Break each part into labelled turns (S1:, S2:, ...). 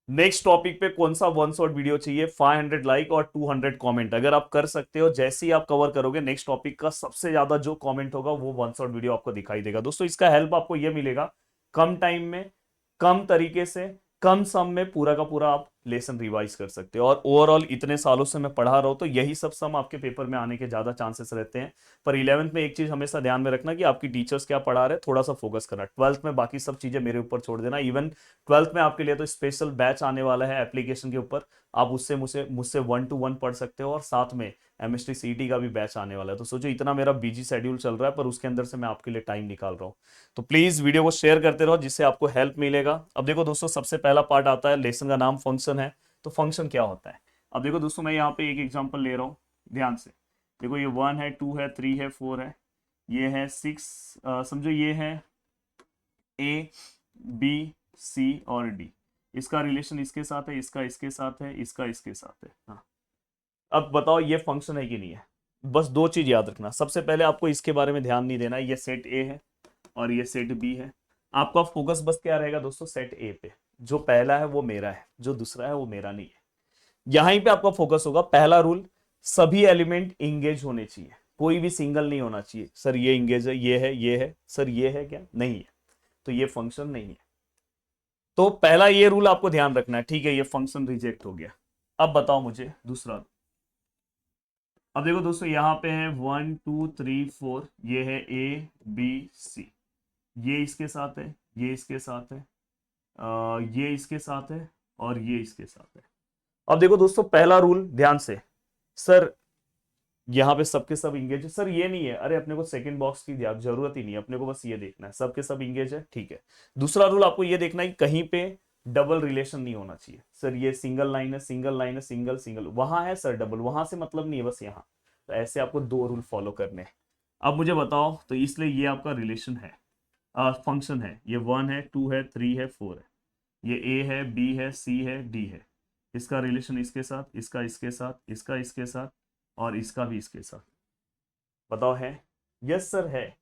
S1: Next topic पे कौन सा वन शॉट वीडियो चाहिए, 500 लाइक और 200 कमेंट अगर आप कर सकते हो, जैसे ही आप कवर करोगे नेक्स्ट टॉपिक का सबसे ज्यादा जो कमेंट होगा वो वन शॉट वीडियो आपको दिखाई देगा। दोस्तों इसका हेल्प आपको ये मिलेगा, कम टाइम में, कम तरीके से, कम सम में पूरा का पूरा आप लेसन रिवाइज कर सकते हो। और ओवरऑल इतने सालों से मैं पढ़ा रहा हूं तो यही सब सम आपके पेपर में आने के ज्यादा चांसेस रहते हैं। पर 11th में एक चीज हमेशा ध्यान में रखना कि आपकी टीचर्स क्या पढ़ा रहे हैं, थोड़ा सा फोकस करना। 12th में बाकी सब चीजें मेरे ऊपर छोड़ देना। इवन 12th में आपके लिए तो स्पेशल बैच आने वाला है एप्लीकेशन के ऊपर, आप उससे मुझसे मुझसे 1-to-1 पढ़ सकते हो। और साथ में एमएसटी सीईटी का भी बैच आने वाला है। तो सोचो इतना मेरा बिजी शेड्यूल चल रहा है पर उसके अंदर से मैं आपके लिए टाइम निकाल रहा हूँ। तो प्लीज वीडियो को शेयर करते रहो जिससे आपको हेल्प मिलेगा। अब देखो दोस्तों, सबसे पहला पार्ट आता है, लेसन का नाम फंक्शन है। तो फंक्शन क्या होता है? अब देखो दोस्तों, मैं यहाँ पे एक एग्जांपल ले रहा हूँ, ध्यान से देखो। ये 1 है, 2 है, 3 है, 4 है, ये है 6, समझो ये है ए, बी, सी और डी। इसका रिलेशन इसके साथ है, इसका इसके साथ है, इसका इसके साथ है। हाँ, अब बताओ ये फंक्शन है कि नहीं है? बस दो चीज याद रखना, सबसे पहले आपको इसके बारे में ध्यान नहीं देना, ये सेट ए है और ये सेट बी है। आपका फोकस बस क्या रहेगा दोस्तों, सेट ए पे। जो पहला है वो मेरा है, जो दूसरा है वो मेरा नहीं है। यहीं पे आपका फोकस होगा। पहला रूल, सभी एलिमेंट इंगेज होने चाहिए, कोई भी सिंगल नहीं होना चाहिए। सर ये इंगेज है, ये है, ये है, सर ये है क्या? नहीं है, तो ये फंक्शन नहीं है। तो पहला ये रूल आपको ध्यान रखना है, ठीक है? ये फंक्शन रिजेक्ट हो गया। अब बताओ मुझे दूसरा। अब देखो दोस्तों, यहाँ पे है 1 2 3 4, ये है ए बी सी, ये इसके साथ है, ये इसके साथ है, ये इसके साथ है और ये इसके साथ है। अब देखो दोस्तों, पहला रूल ध्यान से, सर यहाँ पे सबके सब इंगेज है, सर ये नहीं है, अरे अपने को सेकंड बॉक्स की जरूरत ही नहीं है, अपने को बस ये देखना है सबके सब इंगेज है, ठीक है। दूसरा रूल आपको ये देखना है कि कहीं पे डबल रिलेशन नहीं होना चाहिए। सर ये सिंगल लाइन है, सिंगल लाइन है, सिंगल सिंगल, वहां है सर डबल, वहां से मतलब नहीं है, बस यहाँ। तो ऐसे आपको दो रूल फॉलो करने हैं। अब मुझे बताओ, तो इसलिए ये आपका रिलेशन है, फंक्शन है। ये 1 है, 2 है, 3 है, 4 है, ये ए है, बी है, सी है, डी है। इसका रिलेशन इसके साथ, इसका इसके साथ, इसका इसके साथ और इसका भी इसके साथ। बताओ है? यस सर है,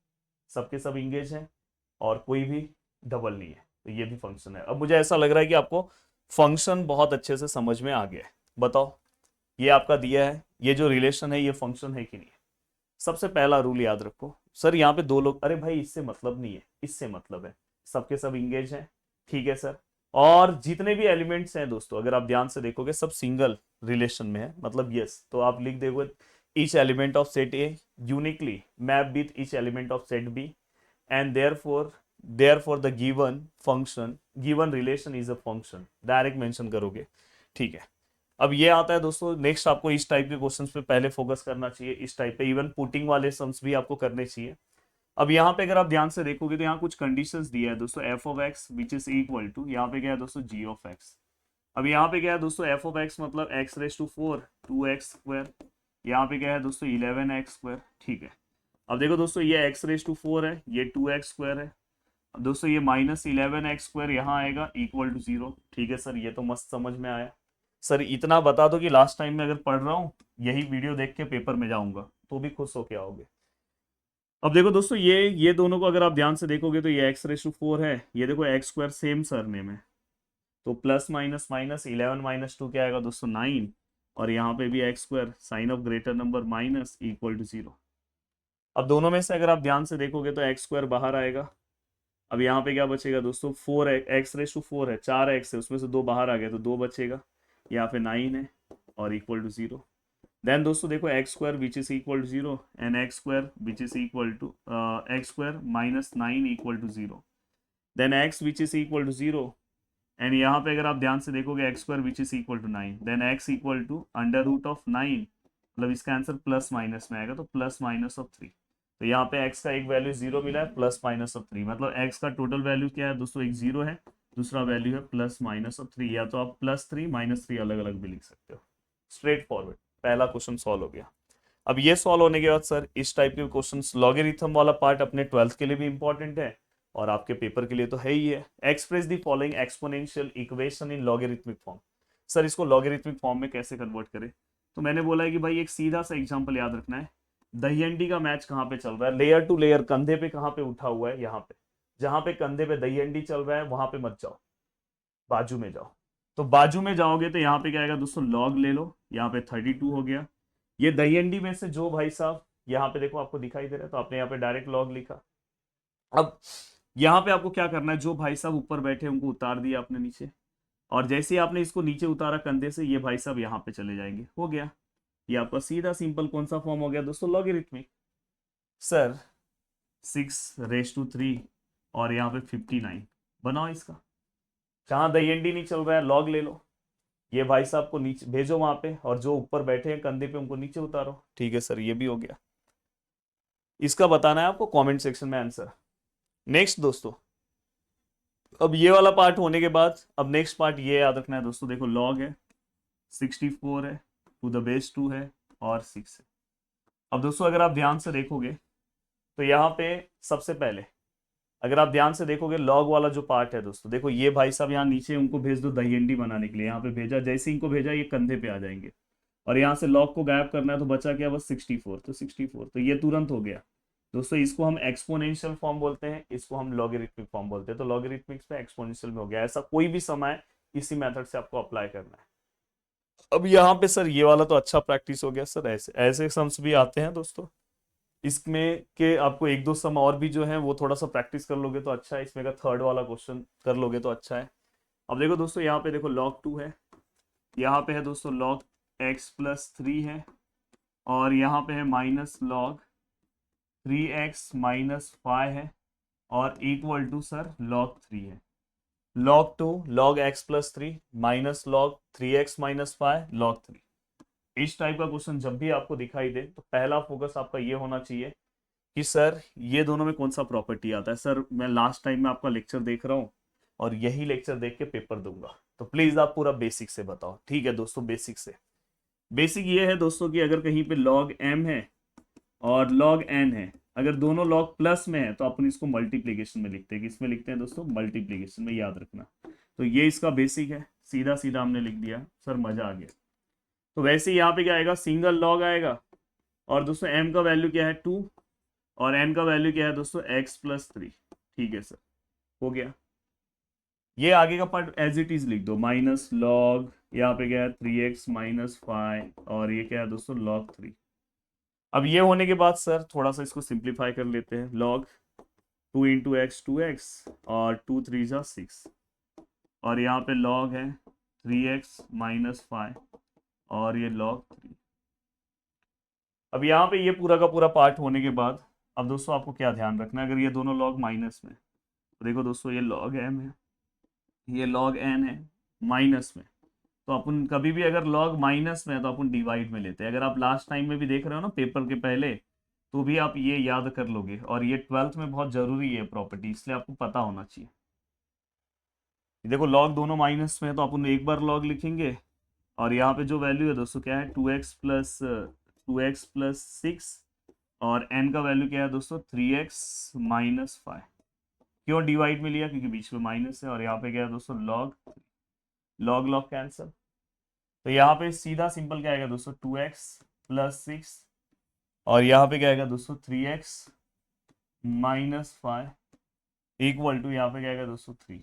S1: सबके सब इंगेज हैं और कोई भी डबल नहीं है, तो ये भी फंक्शन है। अब मुझे ऐसा लग रहा है कि आपको फंक्शन बहुत अच्छे से समझ में आ गया है। बताओ, ये आपका दिया है, ये जो रिलेशन है ये फंक्शन है कि नहीं है? सबसे पहला रूल याद रखो, सर यहाँ पे दो लोग, अरे भाई इससे मतलब नहीं है, इससे मतलब है, सबके सब इंगेज हैं, ठीक है सर। और जितने भी एलिमेंट्स हैं दोस्तों, अगर आप ध्यान से देखोगे सब सिंगल रिलेशन में है, मतलब यस, तो आप लिख दोगे each element of set A uniquely map with each element of set B and therefore the given function, given relation is a function, direct mention करोगे, ठीक है। अब ये आता है दोस्तों, नेक्स्ट आपको इस टाइप के क्वेश्चंस पे पहले फोकस करना चाहिए, इस टाइप पे इवन पुटिंग वाले सम्स भी आपको करने चाहिए। अब यहाँ पे अगर आप ध्यान से देखोगे तो यहाँ कुछ कंडीशंस दिया है दोस्तों, f of x which is equal to, यहाँ पे क्या है दोस्तों, जी ऑफ एक्स। अब यहाँ पे क्या है दोस्तों, एफ ऑफ एक्स मतलब x⁴ 2x²। यहाँ पे क्या है दोस्तों, 11x², ठीक है। अब देखो दोस्तों, ये x⁴ है, ये 2x² है। अब दोस्तों ये -11x² यहाँ आएगा इक्वल टू 0, ठीक है सर, ये तो मस्त समझ में आया। सर इतना बता दो कि लास्ट टाइम में अगर पढ़ रहा हूँ यही वीडियो देख के पेपर में जाऊंगा तो भी खुश होके आओगे। अब देखो दोस्तों, ये दोनों को अगर आप ध्यान से देखोगे तो ये x⁴ है, ये देखो x² सेम सरनेम है, तो प्लस माइनस माइनस 11 - 2 क्या आएगा दोस्तों, 9। और यहाँ पे भी x² sign of greater number minus equal to 0। अब दोनों में से अगर आप ध्यान से देखोगे तो x² बाहर आएगा। अब यहाँ पे क्या बचेगा दोस्तों, 4 x⁴ है, 4x है, उसमें से 2 बाहर आ गया तो 2 बचेगा। यहाँ पे 9 है और इक्वल टू 0। देन दोस्तों देखो x² which is equal to 0 and x² which is equal to x² -9 equal to 0। Then x which is equal to 0 and यहाँ पे अगर आप ध्यान से देखोगे x² which is equal to 9, then x equal to √9, मतलब इसका आंसर प्लस माइनस में आएगा, तो प्लस माइनस ऑफ 3। तो यहाँ पे x का एक वैल्यू 0 मिला है, प्लस माइनस ऑफ 3, मतलब x का टोटल वैल्यू क्या है दोस्तों, एक 0 है, दूसरा वैल्यू है प्लस माइनस ऑफ 3, या तो आप +3 -3 अलग अलग भी लिख सकते हो। स्ट्रेट फॉरवर्ड, पहला क्वेश्चन सॉल्व हो गया। अब ये सॉल्व होने के बाद सर इस टाइप के क्वेश्चंस, लॉगरिथम वाला पार्ट अपने 12th के लिए भी इंपॉर्टेंट है और आपके पेपर के लिए तो है ही है। Express the following exponential equation in logarithmic form. Sir इसको लॉगरिथमिक फॉर्म में कैसे कन्वर्ट करें? तो मैंने बोला है कि भाई एक सीधा सा एग्जांपल याद रखना है। दहीहंडी का मैच कहाँ पे चल रहा है, लेयर टू लेयर, कंधे पे कहाँ पे उठा हुआ है, यहाँ पे। जहां पे कंधे पे दहीहंडी चल रहा है वहां पे मत जाओ, बाजू में जाओ। तो बाजू में जाओगे तो यहाँ पे क्या आएगा दोस्तों, लॉग ले लो, यहाँ पे 32 हो गया। ये दहीहंडी में से जो भाई साहब यहाँ पे देखो आपको दिखाई दे रहा है, तो आपने यहाँ पे डायरेक्ट लॉग लिखा। अब यहाँ पे आपको क्या करना है, जो भाई साहब ऊपर बैठे उनको उतार दिया आपने नीचे, और जैसे ही आपने इसको नीचे उतारा कंधे से, ये भाई साहब यहाँ पे चले जाएंगे, हो गया। ये आपका सीधा सिंपल कौन सा फॉर्म हो गया दोस्तों, लॉगरिथमिक। सर 6 रेस टू 3 और यहाँ पे 59 बनाओ इसका। जहां दहीहंडी नहीं चल रहा है लॉग ले लो, ये भाई साहब को नीचे भेजो वहां पे, और जो ऊपर बैठे हैं कंधे पे उनको नीचे उतारो। ठीक है सर, ये भी हो गया। इसका बताना है आपको कमेंट सेक्शन में आंसर। नेक्स्ट दोस्तों, अब ये वाला पार्ट होने के बाद अब नेक्स्ट पार्ट ये याद रखना है दोस्तों, देखो लॉग है, 64 है, टू द बेस 2 है, और 6 है। अब दोस्तों अगर आप ध्यान से देखोगे तो यहाँ पे सबसे पहले अगर आप ध्यान से देखोगे लॉग वाला जो पार्ट है दोस्तों, देखो ये भाई साहब यहाँ नीचे उनको भेज दो दहीहंडी बनाने के लिए, यहाँ पे भेजा, जैसे ही इनको भेजा ये कंधे पे आ जाएंगे, और यहाँ से लॉग को गायब करना है, तो बचा क्या बस 64, तो 64, तो ये तुरंत हो गया दोस्तों। इसको हम एक्सपोनेंशियल फॉर्म बोलते हैं, इसको हम लॉगरिथमिक फॉर्म बोलते हैं, तो लॉगरिथमिक पे एक्सपोनेंशियल में हो गया। ऐसा कोई भी समय इसी मेथड से आपको अप्लाई करना है। अब यहाँ पे सर ये वाला तो अच्छा प्रैक्टिस हो गया सर, ऐसे ऐसे सम्स भी आते हैं दोस्तों, इसमें के आपको एक दो सम और भी जो है वो थोड़ा सा प्रैक्टिस कर लोगे तो अच्छा है, इसमें का थर्ड वाला क्वेश्चन कर लोगे तो अच्छा है। अब देखो दोस्तों, यहाँ पे देखो log 2 है, यहाँ पे है दोस्तों log x+3 है, और यहाँ पे है -log 3x-5 है, और इक्वल टू सर log 3 है। log 2 log x+3 -log 3x-5 log 3। इस टाइप का क्वेश्चन जब भी आपको दिखाई दे तो पहला फोकस आपका ये होना चाहिए कि सर ये दोनों में कौन सा प्रॉपर्टी आता है। सर मैं लास्ट टाइम में आपका लेक्चर देख रहा हूँ और यही लेक्चर देख के पेपर दूंगा, तो प्लीज आप पूरा बेसिक से बताओ। ठीक है दोस्तों, बेसिक से। बेसिक ये है दोस्तों कि अगर कहीं पे log m है और log n है, अगर दोनों log प्लस में है तो अपन इसको मल्टीप्लीकेशन में लिखते हैं। किसमें लिखते हैं दोस्तों, मल्टीप्लीकेशन में, याद रखना। तो ये इसका बेसिक है, सीधा सीधा हमने लिख दिया सर, मजा आ गया। तो वैसे ही यहाँ पे क्या आएगा, सिंगल लॉग आएगा, और दोस्तों m का वैल्यू क्या है 2, और n का वैल्यू क्या है दोस्तों x+3। ठीक है सर, हो गया। ये आगे का पार्ट एज इट इज लिख दो, -log, यहाँ पे क्या है 3x-5, और ये क्या है दोस्तों log 3। अब ये होने के बाद सर थोड़ा सा इसको सिंप्लीफाई कर लेते हैं, log 2 × x 2x, और 2 3 जा 6, और यहाँ पे log है 3x-5, और ये log 3। अब यहाँ पे ये पूरा का पूरा पार्ट होने के बाद अब दोस्तों आपको क्या ध्यान रखना है, अगर ये दोनों लॉग माइनस में, तो देखो दोस्तों ये log m है, ये log n है माइनस में, तो अपन कभी भी अगर log माइनस में है तो अपन डिवाइड में लेते हैं। अगर आप लास्ट टाइम में भी देख रहे हो ना पेपर के पहले, तो भी आप ये याद कर लोगे, और ये 12th में बहुत जरूरी है प्रॉपर्टी, इसलिए आपको पता होना चाहिए। देखो log दोनों माइनस में है तो अपन एक बार log लिखेंगे, और यहाँ पे जो वैल्यू है दोस्तों क्या है 2x+6, और n का वैल्यू क्या है दोस्तों 3x-5। क्यों डिवाइड में लिया, क्योंकि बीच में माइनस है, और यहाँ पे क्या है दोस्तों log log कैंसिल। तो यहाँ पे सीधा सिंपल क्या आएगा दोस्तों 2x+6, और यहाँ पे क्या आएगा दोस्तों 3x-5 इक्वल टू, यहाँ पे क्या आएगा दोस्तों 3।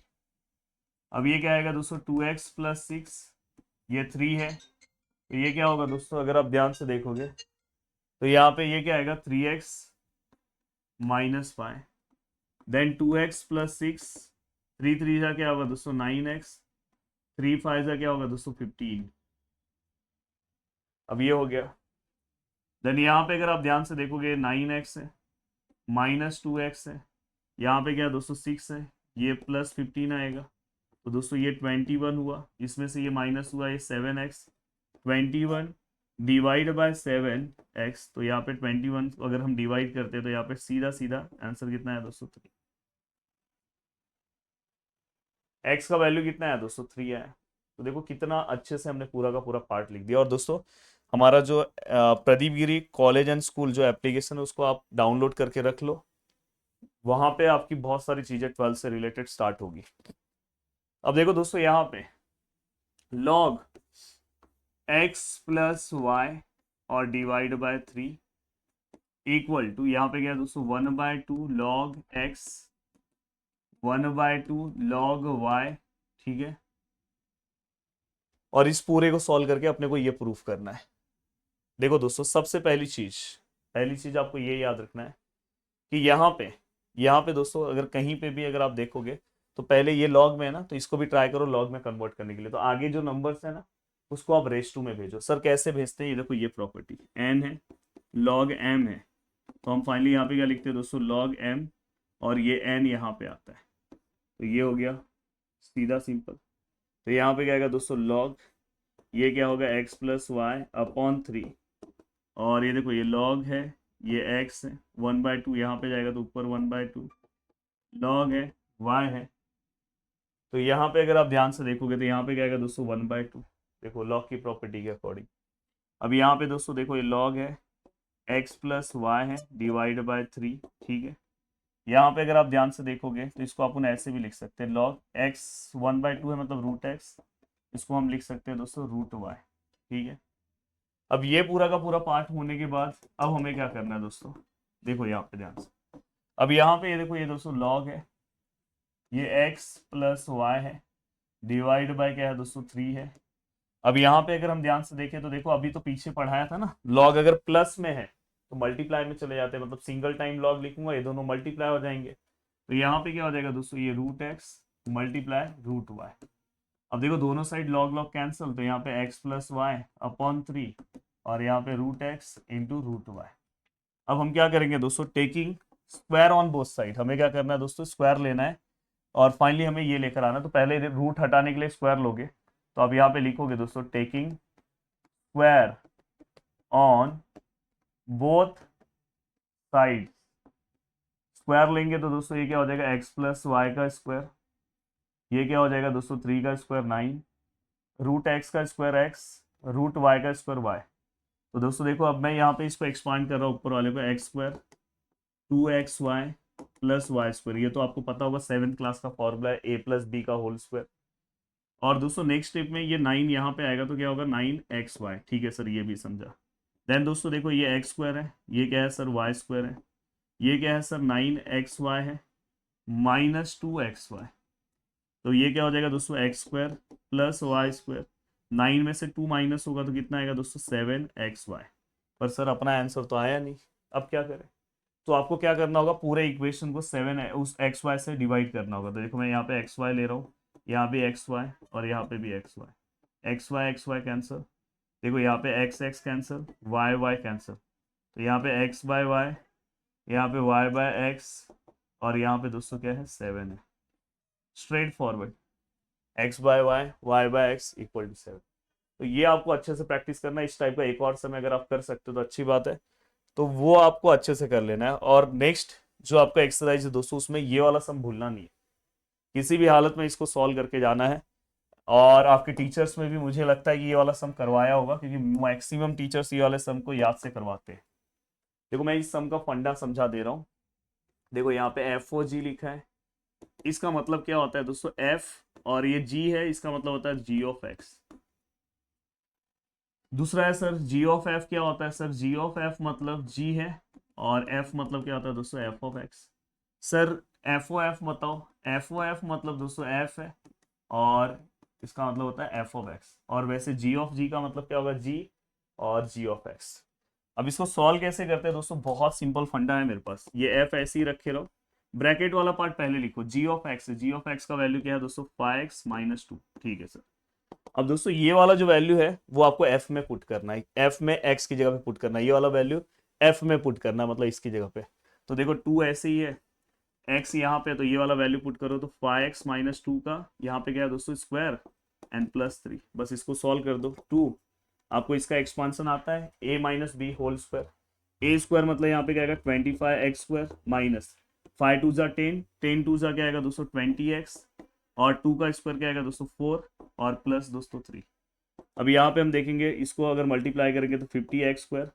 S1: अब ये क्या आएगा दोस्तों 2x+6, ये 3 है, तो ये क्या होगा दोस्तों, अगर आप ध्यान से देखोगे तो यहाँ पे ये क्या आएगा 3x-5, देन 2x+6, 3 3 जा क्या होगा दोस्तों 9x, 3 5 जा क्या होगा दोस्तों 15। अब ये हो गया। देन यहाँ पे अगर आप ध्यान से देखोगे 9x है, -2x है, यहाँ पे क्या दोस्तों 6 है, ये +15 आएगा, तो दोस्तों ये 21 हुआ, इसमें से ये माइनस हुआ, ये 7x, 21 डिवाइड बाय 7x, तो यहाँ पे 21 अगर हम डिवाइड करते हैं तो यहाँ पे सीधा सीधा आंसर कितना है दोस्तों 3। x का वैल्यू कितना है दोस्तों 3 है। तो देखो कितना अच्छे से हमने पूरा का पूरा पार्ट लिख दिया। और दोस्तों हमारा जो प्रदीप गिरी कॉलेज एंड स्कूल जो एप्लीकेशन है उसको आप डाउनलोड करके रख लो, वहां पे आपकी बहुत सारी चीजें 12 से रिलेटेड स्टार्ट होगी। अब देखो दोस्तों यहाँ पे log x+y और डिवाइड बाय 3 इक्वल टू, यहाँ पे क्या है दोस्तों 1/2 log x, 1/2 log y। ठीक है, और इस पूरे को सॉल्व करके अपने को ये प्रूफ करना है। देखो दोस्तों, सबसे पहली चीज आपको ये याद रखना है कि यहाँ पे दोस्तों अगर कहीं पे भी अगर आप देखोगे तो पहले ये लॉग में है ना, तो इसको भी ट्राई करो लॉग में कन्वर्ट करने के लिए। तो आगे जो नंबर्स है ना उसको आप रेस टू में भेजो। सर कैसे भेजते हैं, ये देखो ये प्रॉपर्टी एन है, लॉग एम है, तो हम फाइनली यहाँ पे क्या लिखते हैं दोस्तों, लॉग एम, और ये एन यहाँ पे आता है, तो ये हो गया सीधा सिंपल। तो यहाँ पे क्या आएगा दोस्तों, लॉग ये क्या होगा एक्स प्लस वाई अपॉन 3, और ये देखो ये लॉग है, ये x है 1/2, यहाँ पे जाएगा तो ऊपर 1/2, लॉग है y है, तो यहाँ पे अगर आप ध्यान से देखोगे तो यहाँ पे क्या आएगा दोस्तों 1/2। देखो लॉग की प्रॉपर्टी के अकॉर्डिंग। अब यहाँ पे दोस्तों देखो ये लॉग है, x प्लस वाई है डिवाइड बाय 3, ठीक है। यहाँ पे अगर आप ध्यान से देखोगे तो इसको अपन ऐसे भी लिख सकते हैं, लॉग x 1/2 है मतलब रूट x, इसको हम लिख सकते हैं दोस्तों रूट y, ठीक है। अब ये पूरा का पूरा पार्ट होने के बाद अब हमें क्या करना है दोस्तों, देखो यहाँ पे ध्यान से। अब यहाँ पे ये देखो ये दोस्तों लॉग है, ये x प्लस वाई है डिवाइड बाय क्या है दोस्तों 3 है। अब यहाँ पे अगर हम ध्यान से देखें तो देखो अभी तो पीछे पढ़ाया था ना, लॉग अगर प्लस में है तो मल्टीप्लाई में चले जाते हैं, मतलब सिंगल टाइम लॉग लिखूंगा ये दोनों मल्टीप्लाई हो जाएंगे। तो यहाँ पे क्या हो जाएगा दोस्तों, ये root x multiply root y. अब देखो दोनों साइड लॉग लॉग कैंसिल, तो यहाँ पे x प्लस वाई अपॉन 3 और यहाँ पे root x into root y. अब हम क्या करेंगे दोस्तों, taking square on both side, हमें क्या करना है दोस्तों, स्क्वायर लेना है और फाइनली हमें ये लेकर आना। तो पहले रूट हटाने के लिए स्क्वायर लोगे, तो अब यहाँ पे लिखोगे दोस्तों taking square on both side. Square लेंगे तो दोस्तों ये क्या हो जाएगा, x प्लस वाई का स्क्वायर, ये क्या हो जाएगा दोस्तों 3 का स्क्वायर 9, रूट एक्स का स्क्वायर x, रूट वाई का स्क्वायर y। तो दोस्तों देखो अब मैं यहाँ पे इसको एक्सपांड कर रहा हूँ ऊपर वाले को, x square 2xy plus y square, ये तो आपको पता होगा 7th क्लास का फॉर्मूला है, a प्लस बी का होल स्क्वायर। और दोस्तों नेक्स्ट स्टेप में ये 9 यहाँ पे आएगा तो क्या होगा 9xy, ठीक है सर ये भी समझा। देन दोस्तों देखो ये एक्स स्क्वायर है, ये क्या है सर वाई स्क्वायर है, ये क्या है सर 9xy है माइनस 2xy, तो ये क्या हो जाएगा दोस्तों x square plus y square, 9 में से 2 माइनस होगा तो कितना आएगा दोस्तों 7xy। पर सर अपना आंसर तो आया नहीं, अब क्या करें। तो आपको क्या करना होगा, पूरे इक्वेशन को 7 उस एक्स वाई से डिवाइड करना होगा। तो देखो मैं यहाँ पे एक्स वाई ले रहा हूँ, यहाँ भी एक्स वाई और यहाँ पे भी एक्स वाई कैंसिल, देखो यहाँ पे x cancel, y y cancel, तो यहाँ पे एक्स बाय वाई, यहाँ पे वाई बाय एक्स, और यहाँ पे दोस्तों क्या है 7 है। Straight forward x by y, y by x equal to 7। तो ये आपको अच्छे से प्रैक्टिस करना है, इस टाइप का एक और समय अगर आप कर सकते हो तो अच्छी बात है, तो वो आपको अच्छे से कर लेना है। और नेक्स्ट जो आपका एक्सरसाइज है दोस्तों, उसमें ये वाला सम भूलना नहीं है, किसी भी हालत में इसको सॉल्व करके जाना है। और आपके टीचर्स में भी मुझे लगता है कि ये वाला सम करवाया होगा, क्योंकि मैक्सिमम टीचर्स ये वाले सम को याद से करवाते हैं। देखो मैं इस सम का फंडा समझा दे रहा हूँ। देखो यहाँ पे एफ ओ जी लिखा है, इसका मतलब क्या होता है दोस्तों, एफ और ये जी है, इसका मतलब होता है जी ऑफ एक्स। दूसरा है सर जी ऑफ एफ, क्या होता है सर, जी ऑफ एफ मतलब जी है, और एफ मतलब क्या होता है दोस्तों, f of x. Sir f o f बताओ, एफ ओ एफ मतलब दोस्तों एफ है, और इसका मतलब होता है एफ ऑफ एक्स। और वैसे जी ऑफ जी का मतलब क्या होगा, जी और जी ऑफ एक्स। अब इसको सॉल्व कैसे करते हैं दोस्तों, बहुत सिंपल फंडा है मेरे पास, ये एफ ऐसे ही रखे रहो, ब्रैकेट वाला पार्ट पहले लिखो, G of X, G of X का वैल्यू क्या है दोस्तों 5x माइनस 2, ठीक है सर। अब दोस्तों ये वाला जो वैल्यू है वो आपको एफ में पुट करना है, एफ में एक्स की जगह पे पुट करना है, ये वाला वैल्यू एफ में पुट करना है, मतलब इसकी जगह पे। तो देखो 2 ऐसे ही है, एक्स यहाँ पे, तो ये वाला वैल्यू पुट करो तो 5x माइनस 2 का यहाँ पे क्या है दोस्तों स्क्वायर एंड प्लस 3, बस इसको सॉल्व कर दो। 2 आपको इसका एक्सपांसन आता है a minus b whole square, a square मतलब यहाँ पे क्या आएगा 25x स्क्वायर माइनस 5 2 जा 10, 10 2 जा क्या आएगा दोस्तों 20x, और 2 का स्क्वायर क्या आएगा दोस्तों 4 और प्लस दोस्तों 3। अब यहाँ पे हम देखेंगे इसको अगर मल्टीप्लाई करेंगे तो 50x स्क्वायर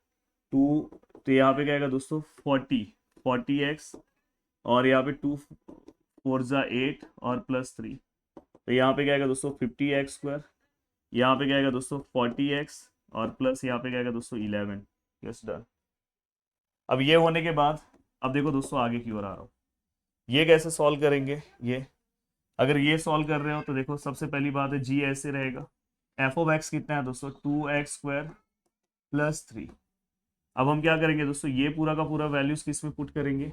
S1: 2, तो यहाँ पे क्या आएगा दोस्तों 40x, और यहाँ पे 2 4 जा 8 और प्लस 3, तो यहाँ पे क्या आएगा दोस्तों 50x स्क्वायर, यहाँ पे क्या आएगा दोस्तों 40x, और प्लस यहाँ पे क्या आएगा दोस्तों 11। Yes done. अब ये होने के बाद अब देखो दोस्तों आगे की ओर आ रहा हूँ, ये कैसे सॉल्व करेंगे। ये अगर ये सॉल्व कर रहे हो तो देखो सबसे पहली बात है जी ऐसे रहेगा, एफ ऑफ एक्स कितना है दोस्तों, 2x² प्लस 3। अब हम क्या करेंगे दोस्तों, ये पूरा का पूरा वैल्यूज किस में पुट करेंगे,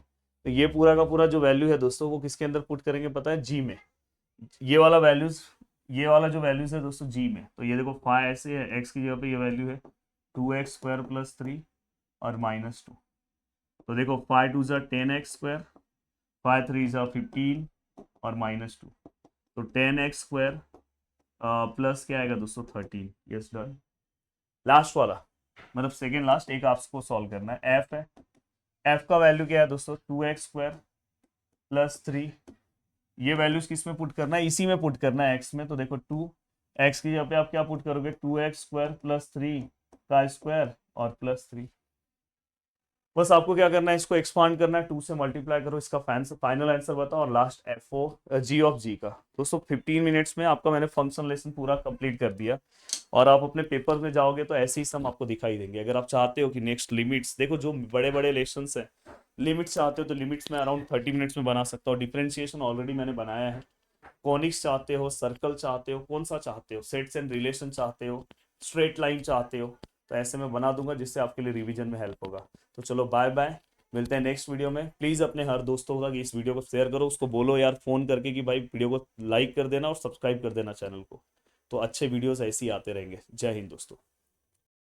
S1: तो ये पूरा का पूरा जो वैल्यू है दोस्तों वो किसके अंदर पुट करेंगे पता है, जी में। ये वाला वैल्यूज, ये वाला जो वैल्यूज है दोस्तों जी में, तो ये देखो फाइव ऐसे है, एक्स की जगह पे ये वैल्यू है 2x² प्लस 3 और -2। तो देखो 5 2 10x², 5 3 15 और -2, तो 10x² प्लस क्या आएगा दोस्तों 13। Yes done. लास्ट वाला मतलब सेकेंड लास्ट एक आपको सॉल्व करना है, एफ है, एफ का वैल्यू क्या है दोस्तों 2x² प्लस 3। ये वैल्यूज किस में पुट करना है, इसी में पुट करना है एक्स में, तो देखो 2x की जगह पे आप क्या पुट करोगे, 2x² प्लस 3 का स्क्वायर और प्लस 3। बस आपको क्या करना है, इसको एक्सपांड करना है, 2 से मल्टीप्लाई करो, इसका फाइनल आंसर बताओ और last F O G of G का। दोस्तों 15 मिनट्स में आपका मैंने फंक्शन लेसन पूरा कंप्लीट कर दिया, और आप अपने पेपर में जाओगे तो ऐसे ही सम आपको दिखाई देंगे। अगर आप चाहते हो कि नेक्स्ट लिमिट्स देखो, जो बड़े बड़े लेसन्स हैं, लिमिट्स चाहते हो तो लिमिट्स में अराउंड 30 मिनट्स में बना सकता हूँ। डिफरेंशिएशन ऑलरेडी मैंने बनाया है। कॉनिक्स चाहते हो, सर्कल चाहते हो, कौन सा चाहते हो, सेट्स एंड रिलेशन चाहते हो, स्ट्रेट लाइन चाहते हो, तो ऐसे में बना दूंगा जिससे आपके लिए रिवीजन में हेल्प होगा। तो चलो बाय बाय, मिलते हैं नेक्स्ट वीडियो में। प्लीज़ अपने हर दोस्तों तक इस वीडियो को शेयर करो, उसको बोलो यार फ़ोन करके कि भाई वीडियो को लाइक कर देना और सब्सक्राइब कर देना चैनल को। तो अच्छे वीडियोस ऐसे ही आते रहेंगे। जय हिंद दोस्तों।